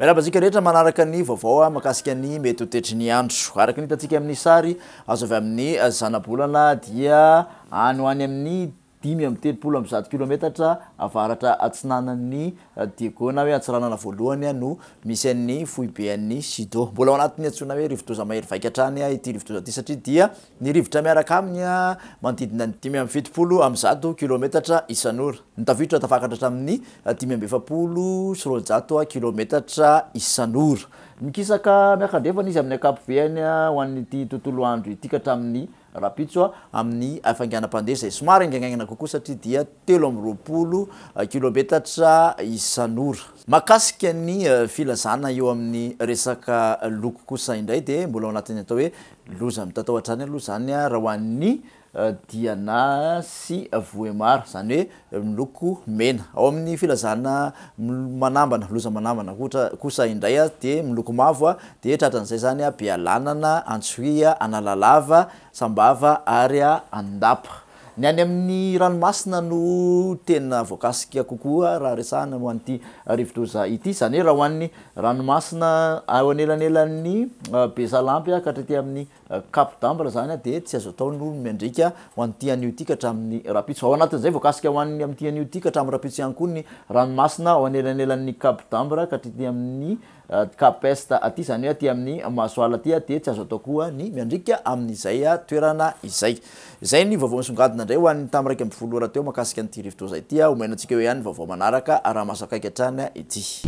Miarabazika rehetra manaraka ny vaovao makasika ny mety ho tetry ny andro. Araka ny hitantsika amin'ny sary azo avy amin'ny zanabolana dia any ho any amin'ny 5.7 kilometatra avaratra atsinanan'ny Diegona hoe atsiranana voalohany no misy an'ny foibean'ny CHIDO. Mbola ao anatin'ny antsoina hoe rivodoza mahery vaika hatrany ity rivodoza ity satria dia ny rivotra miaraka aminy manodidina ny 5.70 kilometatra isan'ora. Ny tafiditra tafakatra hatramin'ny 5.70 kilometatra isan'ora. Mikisaka miakandrefana izy amin'ny akapobeany ho an'ity tontolo andro ity ka hatramin'ny rapitso amin'ny afanganam-pandeha izay somary angaingana kokoa satria dia 3.20 kilometatra isan'ora. Makasika ny filazana eo amin'ny resaka loko kosa indray dia mbola ao anatin'ny atao hoe loza mitatao hatrany aloha zany raha ho an'ny diana sy voemara zany hoe miloko mena. Ao amin'ny filazana manambana loza manambana kosa indray dia miloko mavo dia tratran'izay zany Bealanana, Antsoia, Analalava, Sambava ary Andapa. Ny any amin'ny ranomasina no tena voakasika kokoa raha resahana ho an'ity rivodoza ity zany raha ho an'ny ranomasina ao anelanelan'ny Besalampy ka hatrety amin'ny Cap d'Ambre zany dia tsy azo atao no miandrika ho an'ity anio ity ka hatramin'ny rapitso. Ao anatin'izay voakasika ho an'ny amin'ity anio ity ka hatramin'ny rapitso ihany koa ny ranomasina ao anelanelan'ny Cap d'Ambre ka hatrety amin'ny Cap Est aty zany hoe aty amin'ny Masoala aty dia tsy azo atao koa ny miandrika amin'izay toerana izay. Izay ny vaovao misongadina indray ho an'ny tamin'ny 1 raha teo makasika an'ity rivodoza ity omenantsika eo ihany vaovao manaraka raha maso akaiky hatrany ity.